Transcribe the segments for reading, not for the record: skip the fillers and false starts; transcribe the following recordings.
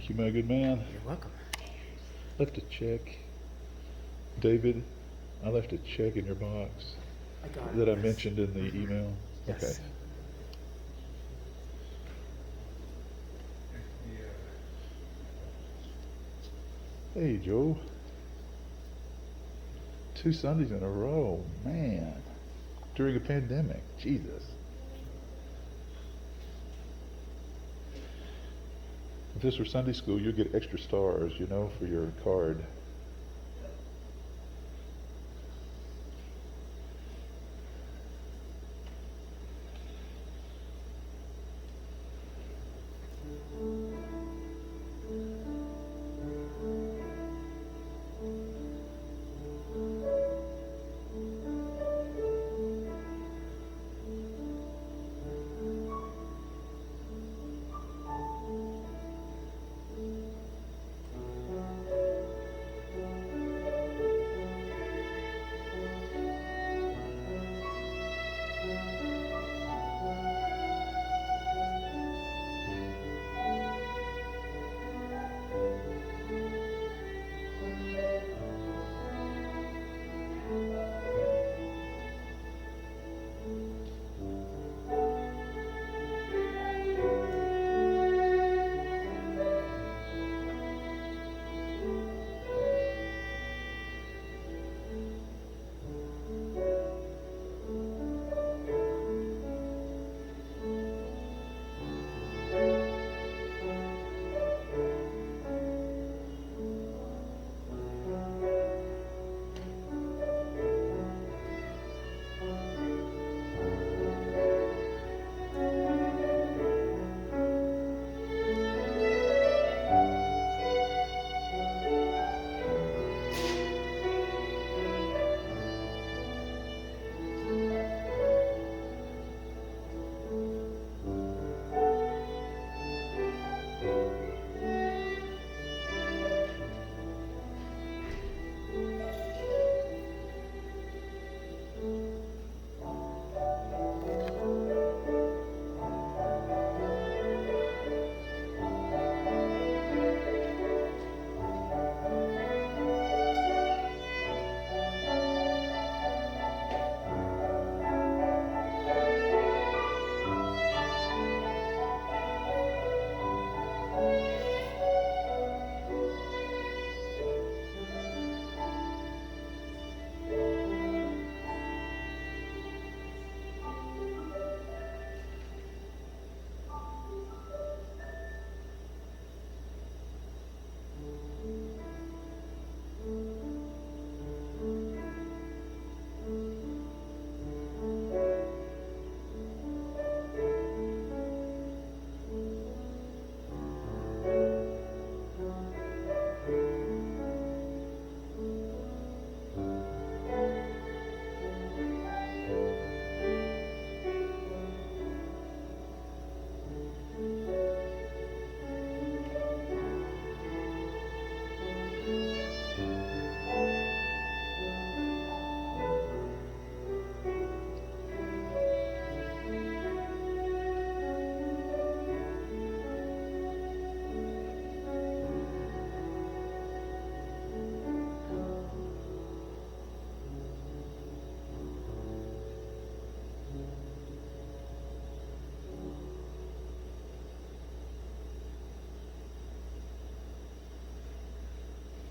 Thank you, my good man. You're welcome. Left a check. David, I left a check in your box I got it. that I yes. mentioned in the email. Yes. Okay. Hey, Joe. 2 Sundays in a row, man. During a pandemic, Jesus. If this were Sunday school, you'd get extra stars, for your card.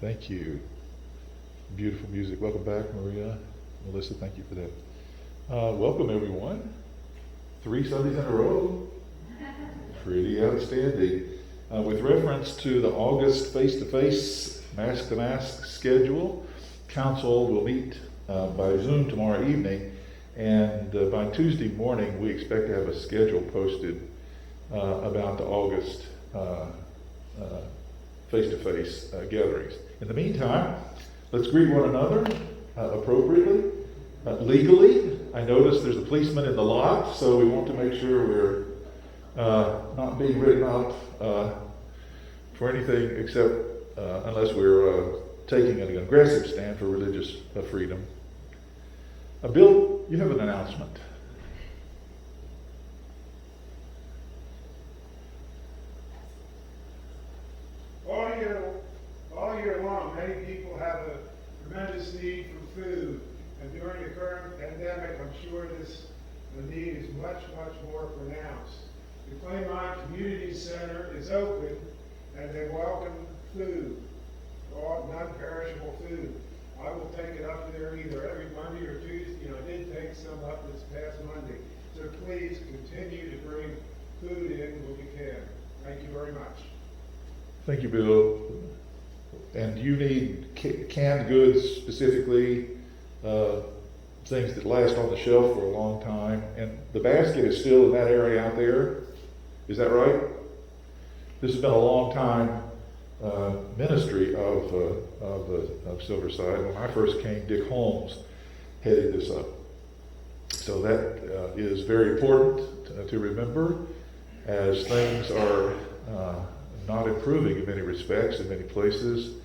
Thank you. Beautiful music. Welcome back, Maria. Melissa, thank you for that. Welcome, everyone. 3 Sundays in a row. Pretty outstanding. With reference to the August face-to-face, mask-to-mask schedule, Council will meet by Zoom tomorrow evening, and by Tuesday morning, we expect to have a schedule posted about the August face-to-face gatherings. In the meantime, let's greet one another appropriately, legally. I notice there's a policeman in the lot, so we want to make sure we're not being written up for anything except unless we're taking an aggressive stand for religious freedom. Bill, you have an announcement. tremendous need for food. And during the current pandemic, I'm sure this need is much, much more pronounced. The Claymont Community Center is open and they welcome food, all non-perishable food. I will take it up there either every Monday or Tuesday, and I did take some up this past Monday. So please continue to bring food in when you can. Thank you very much. Thank you, Bill. And you need canned goods specifically, things that last on the shelf for a long time. And the basket is still in that area out there. Is that right? This has been a long time ministry of Silverside. When I first came, Dick Holmes headed this up. So that is very important to remember as things are not improving in many respects in many places.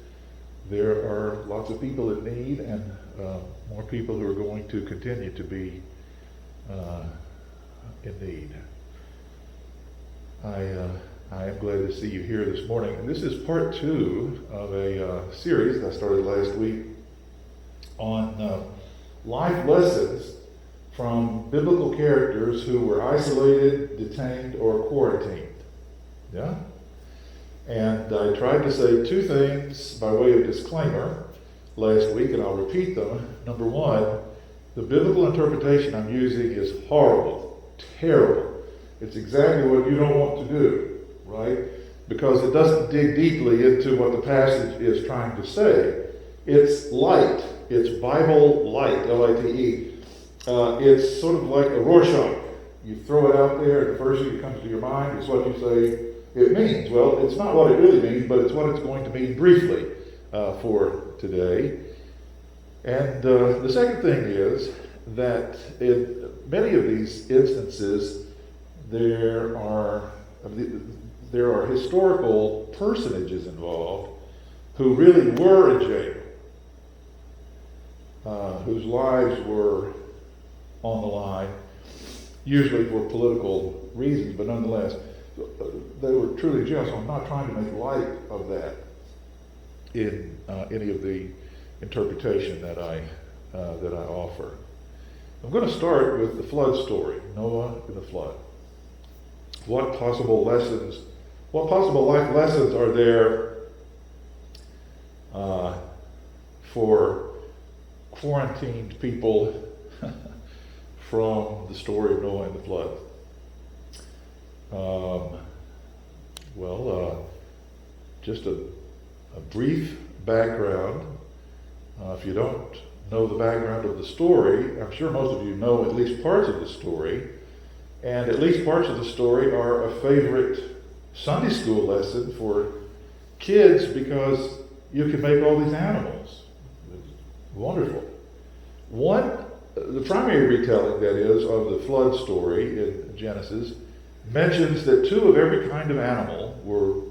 There are lots of people in need and more people who are going to continue to be in need. I am glad to see you here this morning. And this is part 2 of a series that I started last week on life lessons from biblical characters who were isolated, detained, or quarantined. Yeah? And I tried to say 2 things by way of disclaimer last week, and I'll repeat them. Number 1, the biblical interpretation I'm using is horrible, terrible. It's exactly what you don't want to do, right? Because it doesn't dig deeply into what the passage is trying to say. It's light. It's Bible light, L-I-T-E. It's sort of like a Rorschach. You throw it out there, and the first thing that comes to your mind is what you say it means. Well, it's not what it really means, but it's what it's going to mean briefly for today. And the second thing is that in many of these instances, there are historical personages involved who really were in jail, whose lives were on the line, usually for political reasons, but nonetheless, they were truly in jail. So I'm not trying to make light of that in any of the interpretation that I offer. I'm going to start with the flood story, Noah and the flood. What possible life lessons are there for quarantined people from the story of Noah and the flood? Just a brief background. If you don't know the background of the story, I'm sure most of you know at least parts of the story. And at least parts of the story are a favorite Sunday school lesson for kids because you can make all these animals. It's wonderful. The primary retelling, that is, of the flood story in Genesis mentions that 2 of every kind of animal were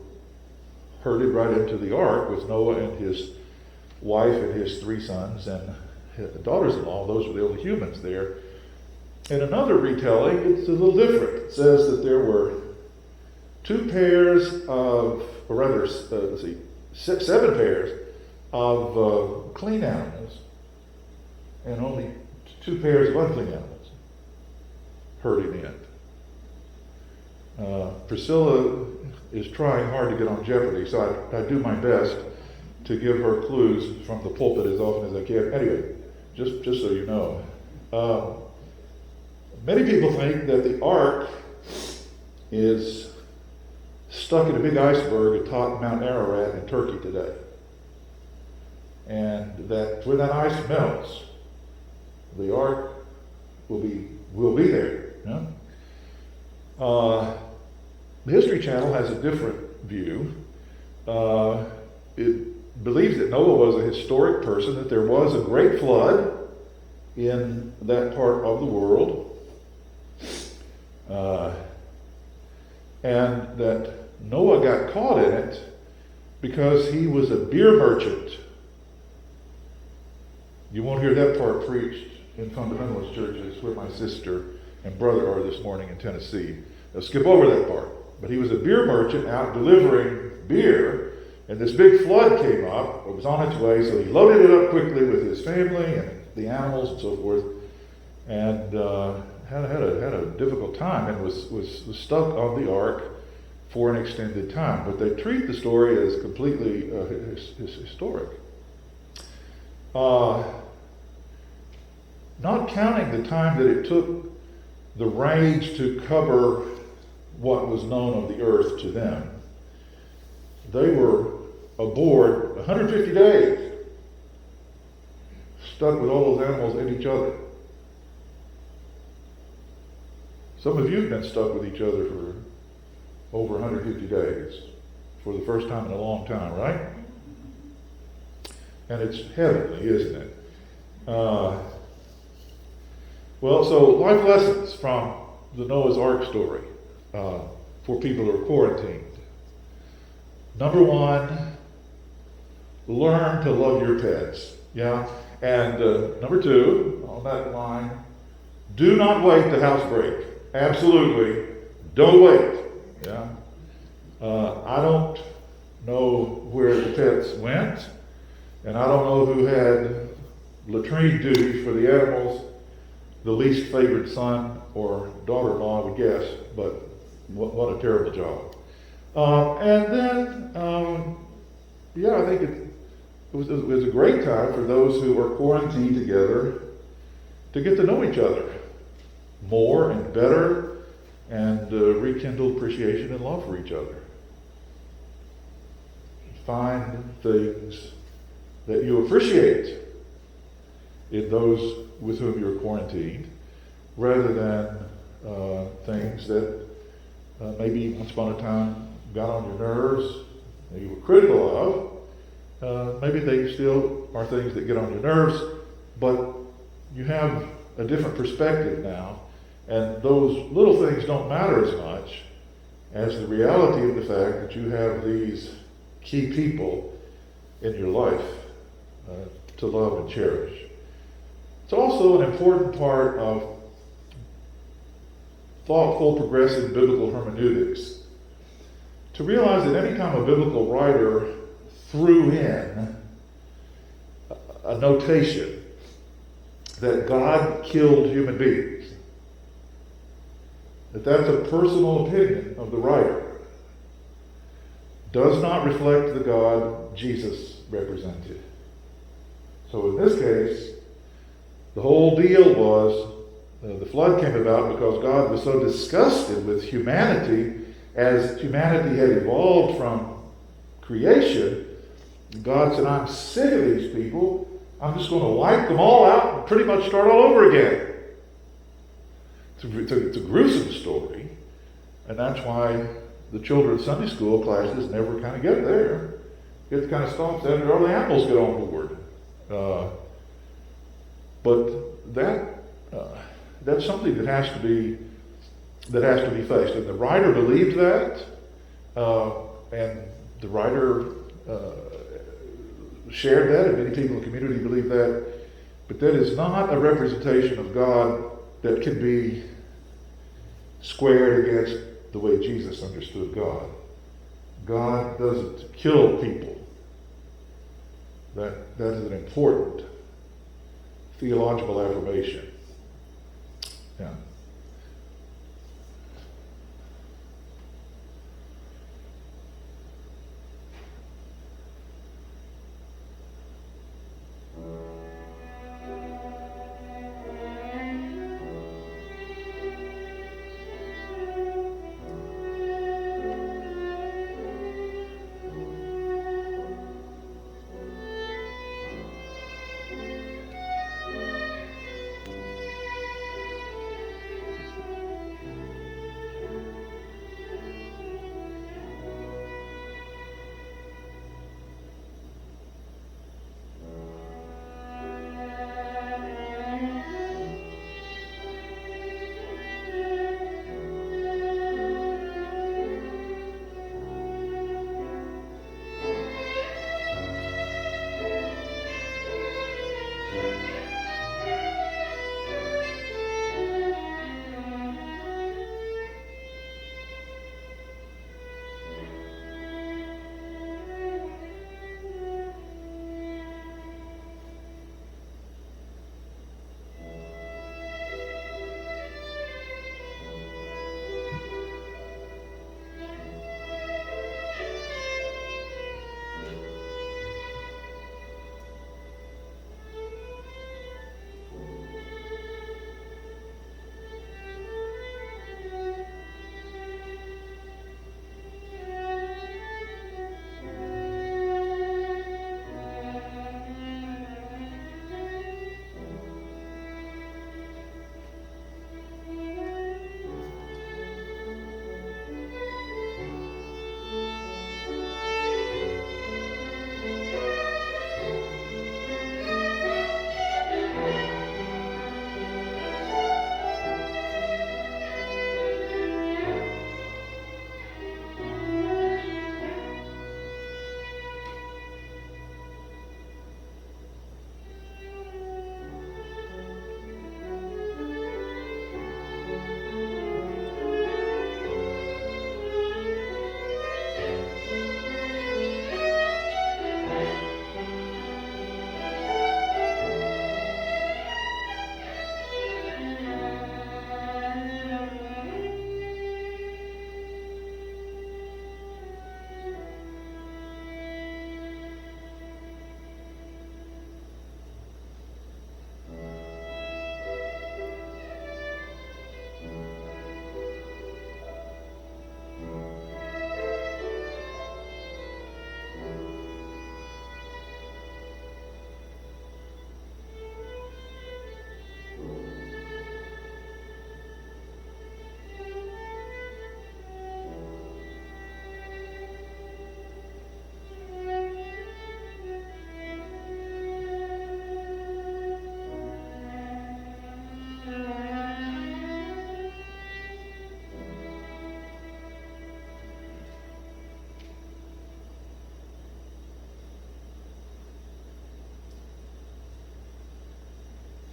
herded right into the ark with Noah and his wife and his 3 sons and his daughters-in-law. Those were the only humans there. In another retelling, it's a little different. It says that there were 7 pairs of clean animals and only 2 pairs of unclean animals herded in. Priscilla is trying hard to get on Jeopardy, so I do my best to give her clues from the pulpit as often as I can. Anyway, just so you know. Many people think that the ark is stuck in a big iceberg atop Mount Ararat in Turkey today. And that when that ice melts, the ark will be there. Yeah? The History Channel has a different view. It believes that Noah was a historic person, that there was a great flood in that part of the world. And that Noah got caught in it because he was a beer merchant. You won't hear that part preached in fundamentalist churches where my sister and brother are this morning in Tennessee. They'll skip over that part. But he was a beer merchant out delivering beer And this big flood came up. It was on its way, so he loaded it up quickly with his family and the animals and so forth, and had a difficult time and was stuck on the ark for an extended time. But they treat the story as completely historic. Not counting the time that it took the rains to cover what was known of the earth to them, they were aboard 150 days, stuck with all those animals and each other. Some of you have been stuck with each other for over 150 days for the first time in a long time, right? And it's heavenly, isn't it? Well, so life lessons from the Noah's Ark story for people who are quarantined. Number one, learn to love your pets. Yeah? And number two, on that line, do not wait to housebreak. Absolutely, don't wait. Yeah? I don't know where the pets went, and I don't know who had latrine duties for the animals. The least favored son or daughter-in-law, I would guess, but what a terrible job. And then, I think it was a great time for those who are quarantined together to get to know each other more and better and rekindle appreciation and love for each other. Find things that you appreciate in those with whom you're quarantined, rather than things that maybe once upon a time got on your nerves, that you were critical of. Maybe they still are things that get on your nerves, but you have a different perspective now, and those little things don't matter as much as the reality of the fact that you have these key people in your life to love and cherish. It's also an important part of thoughtful, progressive biblical hermeneutics to realize that any time a biblical writer threw in a notation that God killed human beings, that's a personal opinion of the writer, does not reflect the God Jesus represented. So in this case, the whole deal was the flood came about because God was so disgusted with humanity as humanity had evolved from creation. God said, I'm sick of these people. I'm just going to wipe them all out and pretty much start all over again. It's a gruesome story, and that's why the children's Sunday school classes never kind of get there. It kind of stops after all the animals get on board. But that's something that has to be faced, and the writer believed that, and the writer shared that, and many people in the community believe that. But that is not a representation of God that can be squared against the way Jesus understood God. God doesn't kill people. That is an important theological affirmation. Yeah.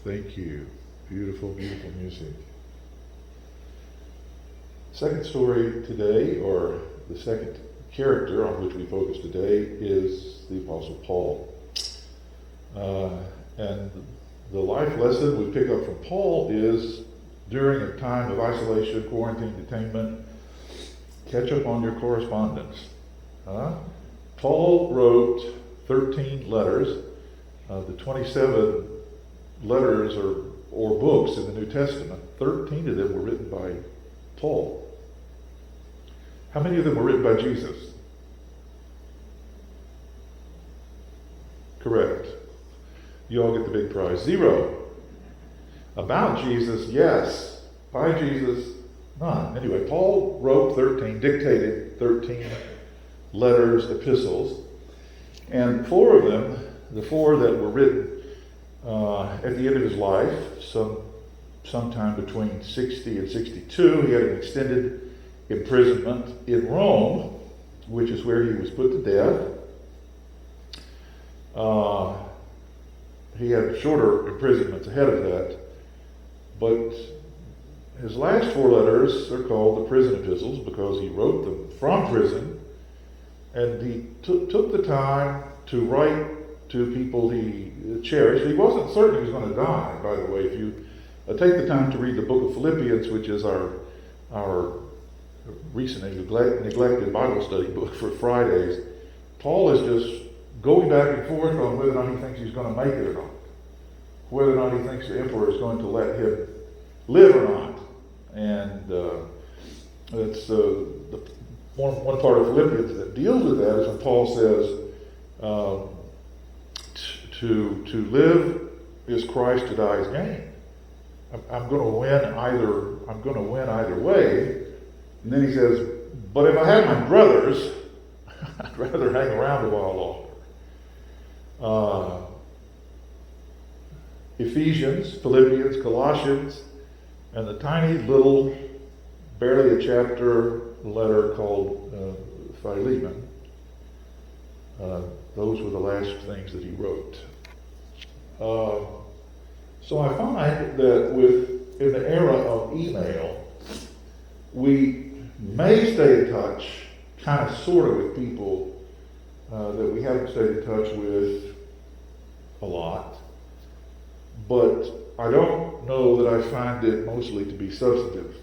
Thank you. Beautiful, beautiful music. Second story today, or the second character on which we focus today, is the Apostle Paul. And the life lesson we pick up from Paul is, during a time of isolation, quarantine, detainment, catch up on your correspondence. Paul wrote 13 letters. The 27 letters or books in the New Testament, 13 of them were written by Paul. How many of them were written by Jesus? Correct. You all get the big prize. 0. About Jesus, yes. By Jesus, none. Anyway, Paul wrote 13, dictated 13 letters, epistles, and 4 of them, the 4 that were written at the end of his life, sometime between 60 and 62, he had an extended imprisonment in Rome, which is where he was put to death. He had shorter imprisonments ahead of that, but his last 4 letters are called the prison epistles because he wrote them from prison, and he took the time to write to people he cherished. He wasn't certain he was going to die, by the way. If you take the time to read the book of Philippians, which is our recently neglected Bible study book for Fridays, Paul is just going back and forth on whether or not he thinks he's going to make it or not, whether or not he thinks the emperor is going to let him live or not. And it's one part of Philippians that deals with that is when Paul says, to live is Christ, to die is gain. I'm going to win either way. And then he says, but if I had my brothers, I'd rather hang around a while longer. Ephesians, Philippians, Colossians, and the tiny little, barely a chapter letter called Philemon. Those were the last things that he wrote. So I find that in the era of email, we may stay in touch, kind of sort of, with people that we haven't stayed in touch with a lot, but I don't know that I find it mostly to be substantive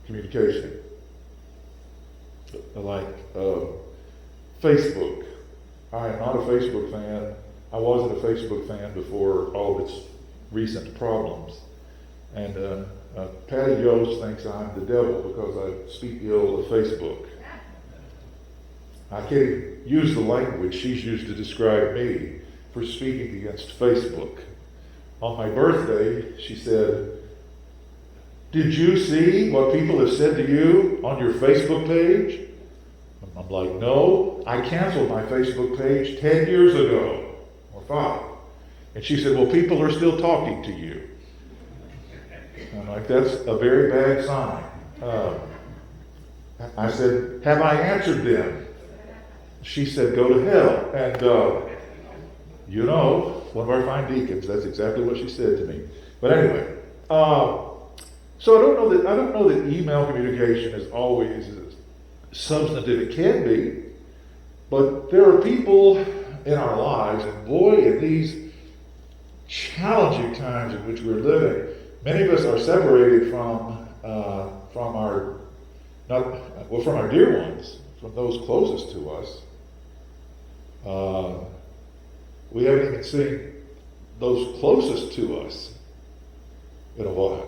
communication. Like Facebook. I am not a Facebook fan. I wasn't a Facebook fan before all of its recent problems. And Patty Yost thinks I'm the devil because I speak ill of Facebook. I can't even use the language she's used to describe me for speaking against Facebook. On my birthday, she said, "Did you see what people have said to you on your Facebook page?" I'm like, "No, I canceled my Facebook page 10 years ago, or 5. And she said, "Well, people are still talking to you." I'm like, "That's a very bad sign." I said, "Have I answered them?" She said, "Go to hell." And one of our fine deacons, that's exactly what she said to me. But anyway, so I don't know that email communication is always as substantive. It can be, but there are people in our lives, and boy, in these challenging times in which we're living, many of us are separated from our dear ones, from those closest to us. We haven't even seen those closest to us in a while.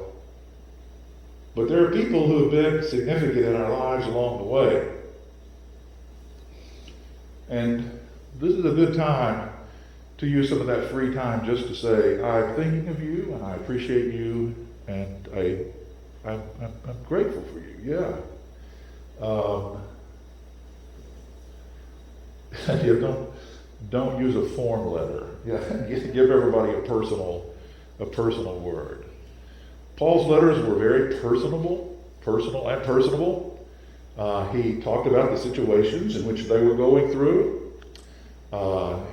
But there are people who have been significant in our lives along the way. And this is a good time to use some of that free time just to say, I'm thinking of you and I appreciate you and I'm grateful for you. Yeah. Don't use a form letter. Yeah, give everybody a personal word. Paul's letters were very personal and personable. He talked about the situations in which they were going through.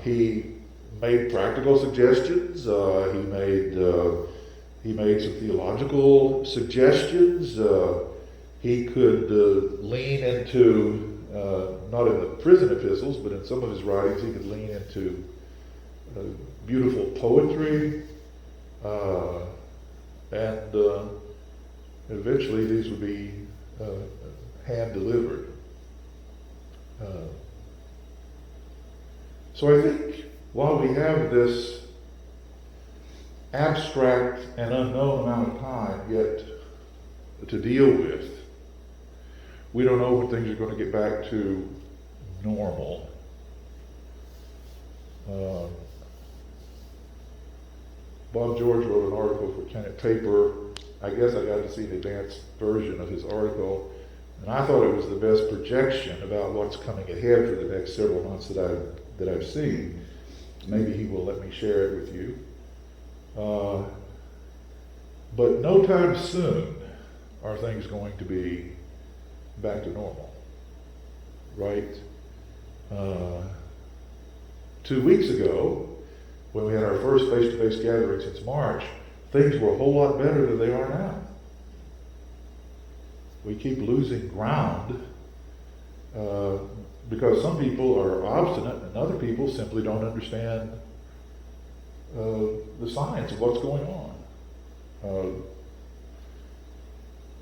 He made practical suggestions. He made some theological suggestions. He could lean into, not in the prison epistles, but in some of his writings, he could lean into beautiful poetry. And eventually these would be hand delivered. So I think while we have this abstract and unknown amount of time yet to deal with, we don't know when things are going to get back to normal. Bob George wrote an article for Kennett Paper. I guess I got to see the advanced version of his article, and I thought it was the best projection about what's coming ahead for the next several months that I've seen. Maybe he will let me share it with you. But no time soon are things going to be back to normal, right? 2 weeks ago, when we had our first face-to-face gathering since March, things were a whole lot better than they are now. We keep losing ground because some people are obstinate and other people simply don't understand the science of what's going on.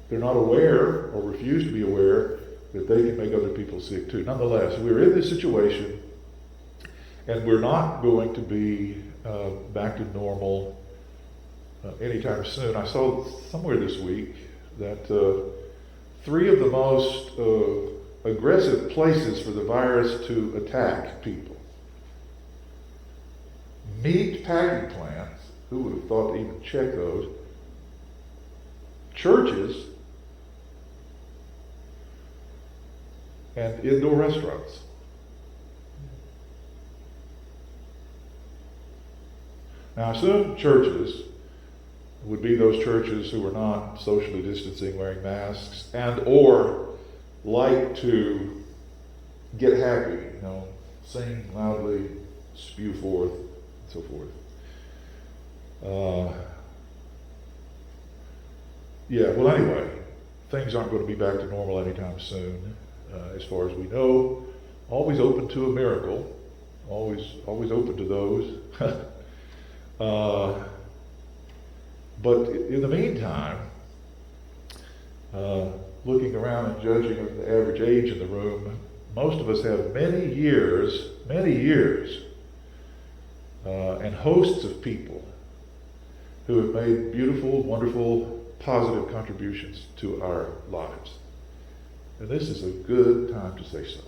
They're not aware or refuse to be aware that they can make other people sick too. Nonetheless, we're in this situation and we're not going to be back to normal anytime soon. I saw somewhere this week that 3 of the most aggressive places for the virus to attack people: meat packing plants, who would have thought to even check those, churches, and indoor restaurants. Now, I assume churches would be those churches who are not socially distancing, wearing masks, and or like to get happy, sing loudly, spew forth, and so forth. Well, anyway, things aren't going to be back to normal anytime soon, as far as we know. Always open to a miracle. Always open to those. But in the meantime, looking around and judging the average age in the room, most of us have many years, and hosts of people who have made beautiful, wonderful, positive contributions to our lives. And this is a good time to say so.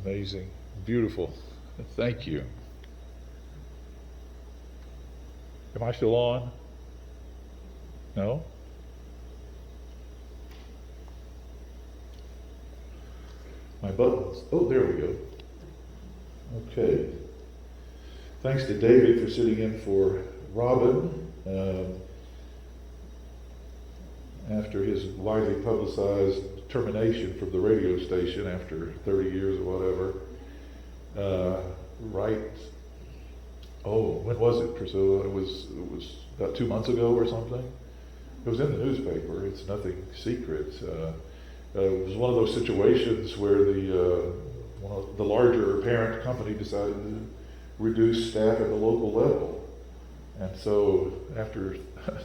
Amazing. Beautiful. Thank you. Am I still on? No? My buttons. Oh, there we go. Okay. Thanks to David for sitting in for Robin after his widely publicized termination from the radio station after 30 years or whatever. When was it, Priscilla? It was about 2 months ago or something. It was in the newspaper. It's nothing secret. It was one of those situations where the larger parent company decided to reduce staff at the local level. And so after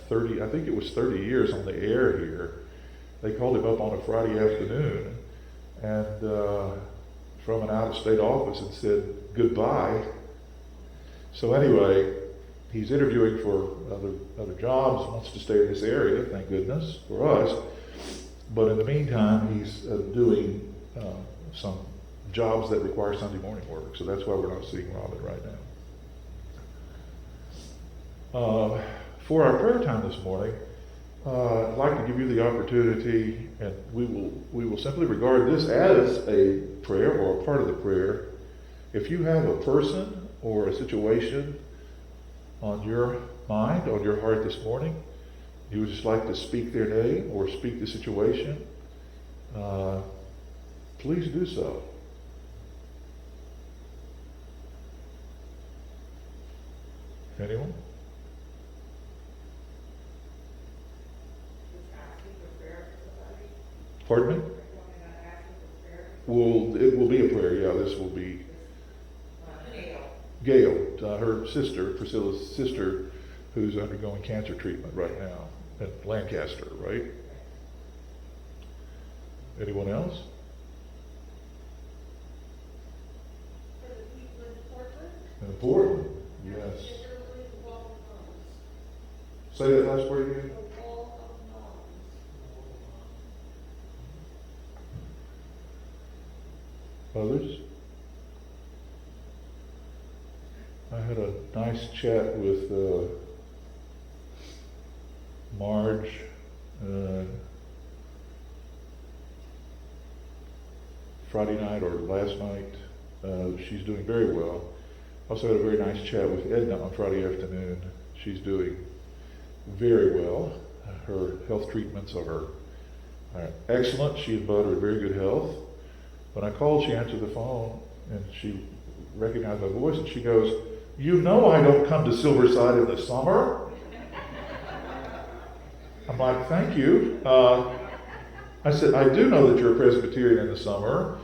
30, I think it was 30 years on the air here, they called him up on a Friday afternoon and from an out-of-state office and said goodbye. So anyway, he's interviewing for other jobs, wants to stay in this area, thank goodness for us. But in the meantime, he's doing some jobs that require Sunday morning work. So that's why we're not seeing Robin right now. For our prayer time this morning, I'd like to give you the opportunity, and we will simply regard this as a prayer or a part of the prayer. If you have a person or a situation on your mind, on your heart this morning, you would just like to speak their name or speak the situation, please do so. Anyone? Pardon me? It will be a prayer, yeah. This will be Gail, her sister, Priscilla's sister, who's undergoing cancer treatment right now at Lancaster, right? Anyone else? In Portland, yes. Say that last word again. Others? I had a nice chat with Marge Friday night or last night. She's doing very well. Also had a very nice chat with Edna on Friday afternoon. She's doing very well. Her health treatments are excellent. She and Bud are in very good health. When I called, she answered the phone and she recognized my voice and she goes, "You know I don't come to Silverside in the summer." I'm like, "Thank you." I said, "I do know that you're a Presbyterian in the summer,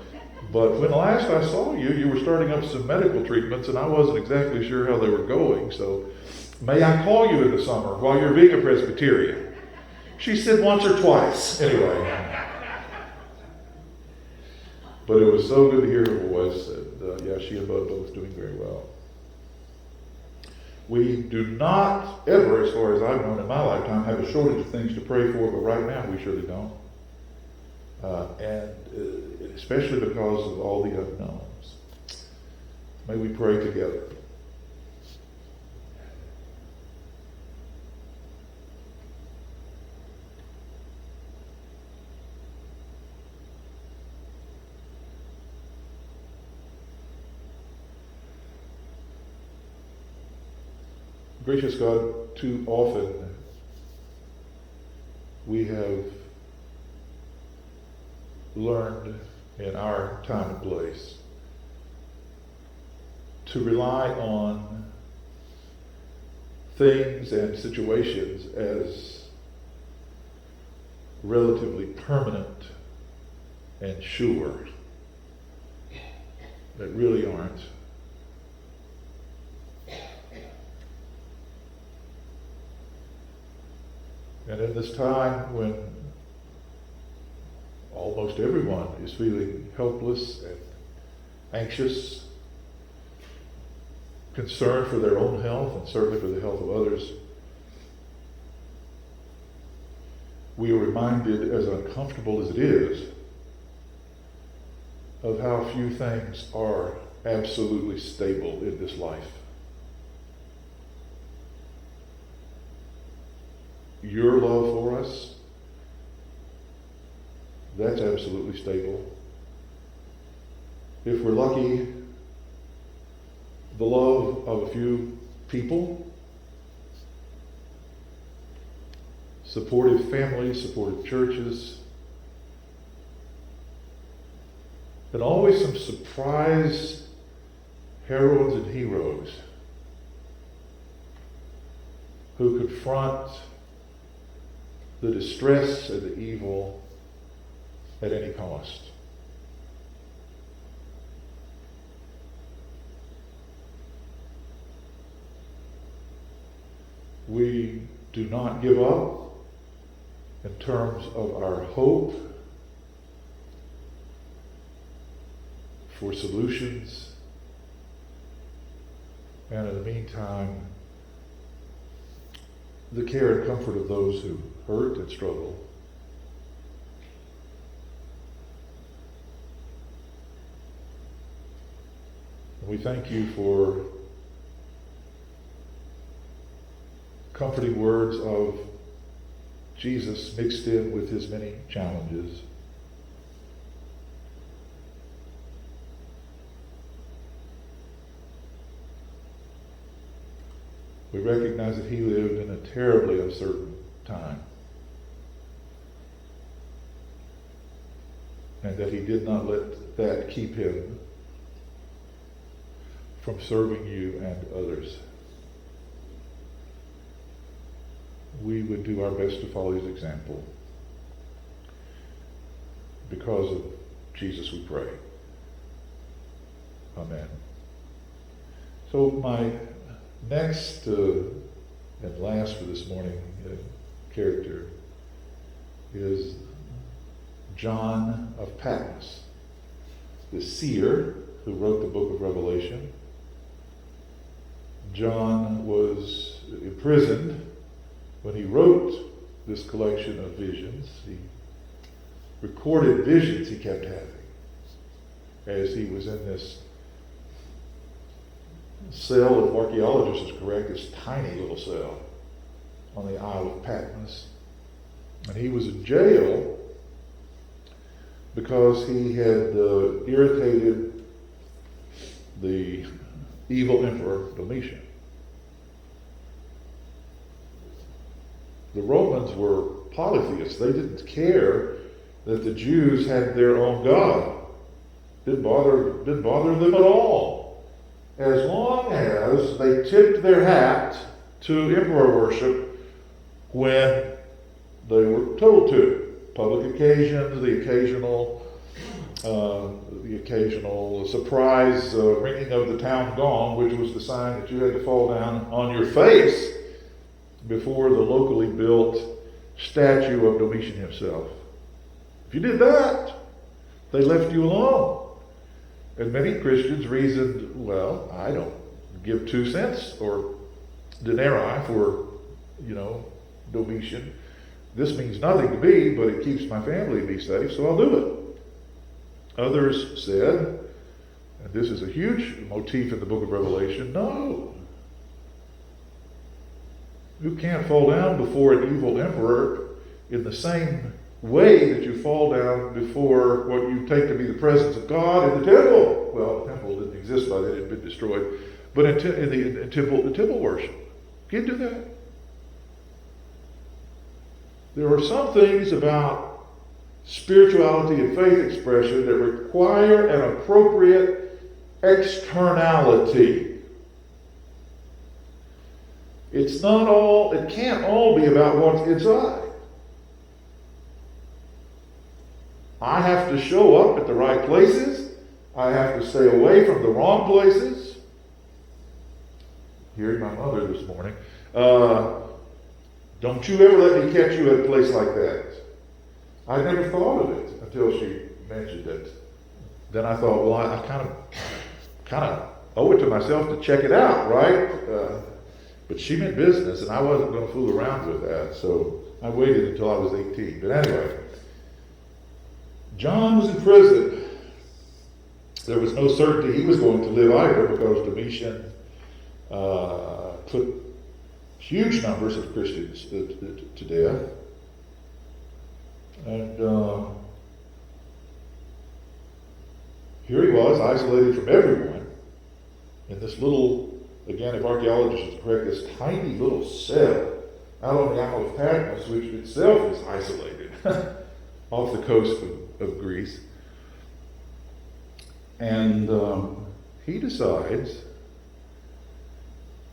but when last I saw you, you were starting up some medical treatments and I wasn't exactly sure how they were going, so may I call you in the summer while you're being a Presbyterian?" She said once or twice, anyway. But it was so good to hear her voice, and yeah, she and Bud both doing very well. We do not ever, as far as I've known in my lifetime, have a shortage of things to pray for, but right now we surely don't. And especially because of all the unknowns. May we pray together. Gracious God, too often we have learned in our time and place to rely on things and situations as relatively permanent and sure that really aren't. And in this time when almost everyone is feeling helpless and anxious, concerned for their own health and certainly for the health of others, we are reminded, as uncomfortable as it is, of how few things are absolutely stable in this life. Your love for us, that's absolutely stable. If we're lucky, the love of a few people, supportive families, supportive churches, and always some surprise heroines and heroes who confront the distress and the evil at any cost. We do not give up in terms of our hope for solutions, and in the meantime, the care and comfort of those who hurt and struggle. And we thank you for comforting words of Jesus mixed in with his many challenges. We recognize that he lived in a terribly uncertain time, and that he did not let that keep him from serving you and others. We would do our best to follow his example. Because of Jesus we pray. Amen. So my next and last for this morning character is John of Patmos, the seer who wrote the book of Revelation. John was imprisoned when he wrote this collection of visions. He recorded visions he kept having as he was in this cell, if archaeologists is correct, this tiny little cell on the Isle of Patmos. And he was in jail because he had irritated the evil emperor Domitian. The Romans were polytheists. They didn't care that the Jews had their own God. Didn't bother them at all. As long as they tipped their hat to emperor worship when they were told to. Public occasions, the occasional surprise ringing of the town gong, which was the sign that you had to fall down on your face before the locally built statue of Domitian himself. If you did that, they left you alone. And many Christians reasoned, well, I don't give 2 cents or denarii for, Domitian. This means nothing to me, but it keeps my family and me safe, so I'll do it. Others said, and this is a huge motif in the book of Revelation, no. You can't fall down before an evil emperor in the same way that you fall down before what you take to be the presence of God in the temple. Well, the temple didn't exist by then, it had been destroyed. But in temple worship, you can't do that. There are some things about spirituality and faith expression that require an appropriate externality. It can't all be about what's inside. I have to show up at the right places. I have to stay away from the wrong places. Hearing my mother this morning, don't you ever let me catch you at a place like that. I never thought of it until she mentioned it. Then I thought, well, I kind of owe it to myself to check it out, right? But she meant business, and I wasn't going to fool around with that, so I waited until I was 18. But anyway, John was in prison, There was no certainty he was going to live either, because Domitian put huge numbers of Christians to death. And here he was, isolated from everyone, in this little, again, if archaeologists are correct, this tiny little cell out on the Isle of Patmos, which itself is isolated off the coast of Greece. And he decides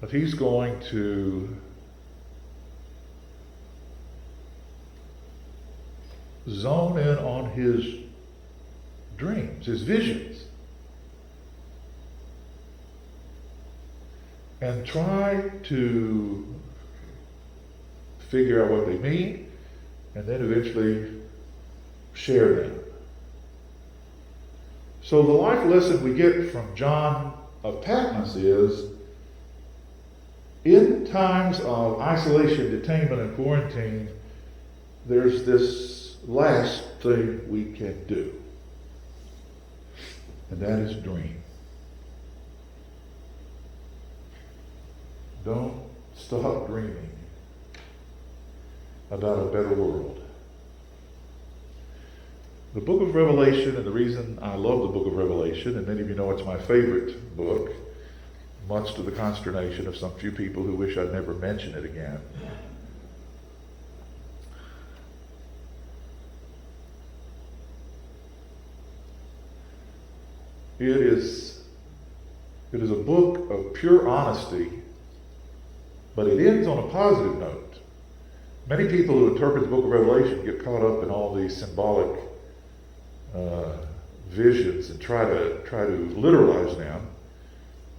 that he's going to zone in on his dreams, his visions, and try to figure out what they mean, and then eventually share them. So the life lesson we get from John of Patmos is, in times of isolation, detainment, and quarantine, there's this last thing we can do, and that is dream. Don't stop dreaming about a better world. The book of Revelation, and the reason I love the book of Revelation, and many of you know it's my favorite book, much to the consternation of some few people who wish I'd never mention it again. It is a book of pure honesty, but it ends on a positive note. Many people who interpret the book of Revelation get caught up in all these symbolic visions and try to literalize them.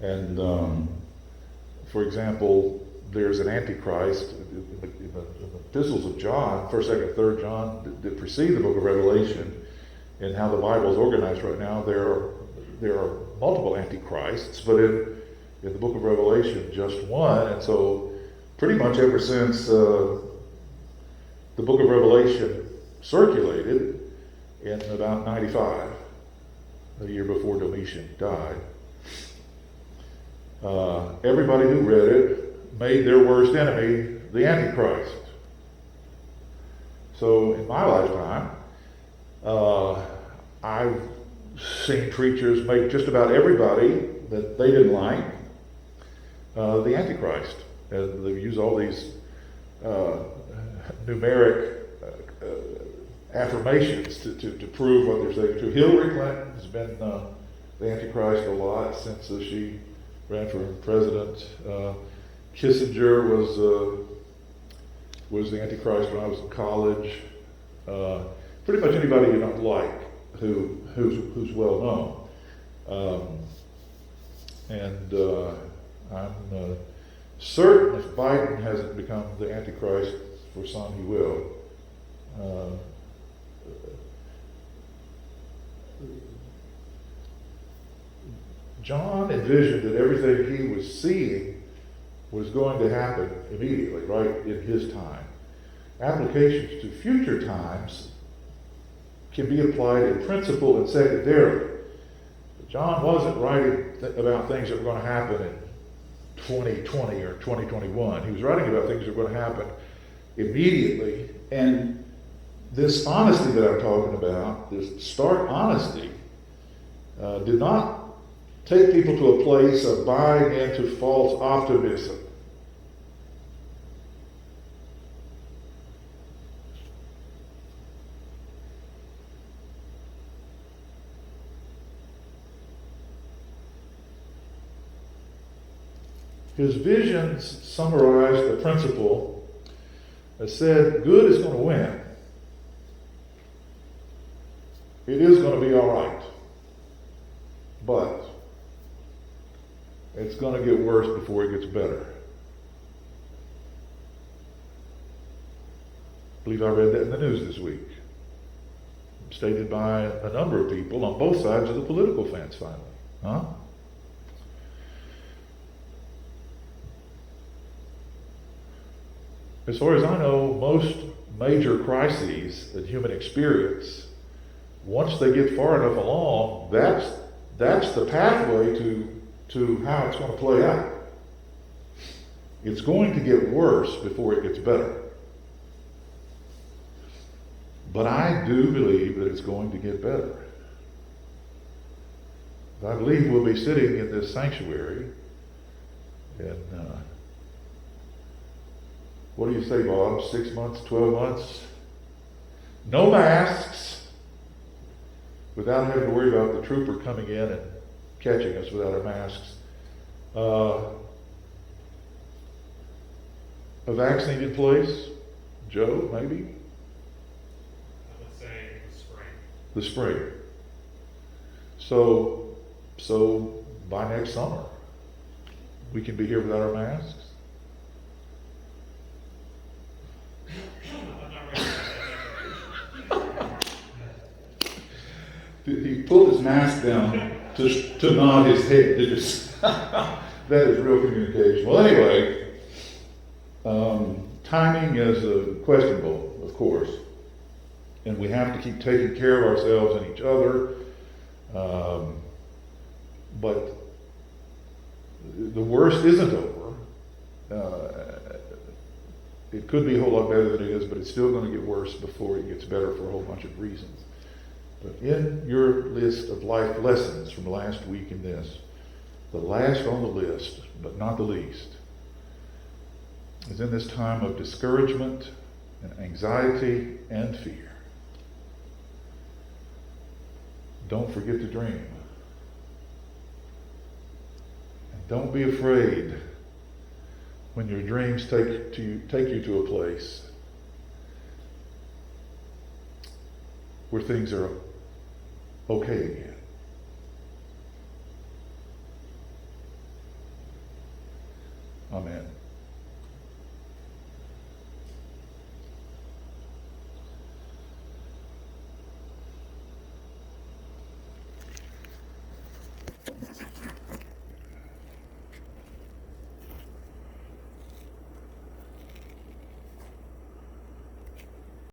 And for example, there's an Antichrist in the epistles of John, 1st, 2nd, 3rd John, that precede the book of Revelation, and how the Bible is organized right now. There are multiple Antichrists, but in the book of Revelation, just one. And so pretty much ever since the book of Revelation circulated in about 95, the year before Domitian died, everybody who read it made their worst enemy the Antichrist. So in my lifetime, I've seen preachers make just about everybody that they didn't like the Antichrist. And they use all these numeric affirmations to prove what they're saying true. Hillary Clinton has been the Antichrist a lot since she ran for president. Kissinger was the Antichrist when I was in college. Pretty much anybody you don't like who's well known. I'm certain if Biden hasn't become the Antichrist, for some he will. John envisioned that everything he was seeing was going to happen immediately, right in his time. Applications to future times can be applied in principle and secondarily. John wasn't writing about things that were going to happen in 2020 or 2021. He was writing about things that were going to happen immediately. And this honesty that I'm talking about, this stark honesty, did not take people to a place of buying into false optimism. His visions summarized a principle that said, good is going to win. It is going to be all right. But it's going to get worse before it gets better. I believe I read that in the news this week. Stated by a number of people on both sides of the political fence finally. Huh? As far as I know, most major crises in human experience, once they get far enough along, that's that's the pathway to how it's going to play out. It's going to get worse before it gets better. But I do believe that it's going to get better. I believe we'll be sitting in this sanctuary, and what do you say, Bob? 6 months, 12 months? No masks, without having to worry about the trooper coming in and catching us without our masks. A vaccine in place? Joe, maybe? I would say the spring. The spring. So by next summer, we can be here without our masks? I'm not ready for that. He pulled his mask down to nod his head. That is real communication. Well, anyway, timing is questionable, of course. And we have to keep taking care of ourselves and each other. But the worst isn't over. It could be a whole lot better than it is, but it's still going to get worse before it gets better for a whole bunch of reasons. But in your list of life lessons from last week in this, the last on the list, but not the least, is in this time of discouragement and anxiety and fear. Don't forget to dream. And don't be afraid when your dreams take you to a place where things are okay again. Amen.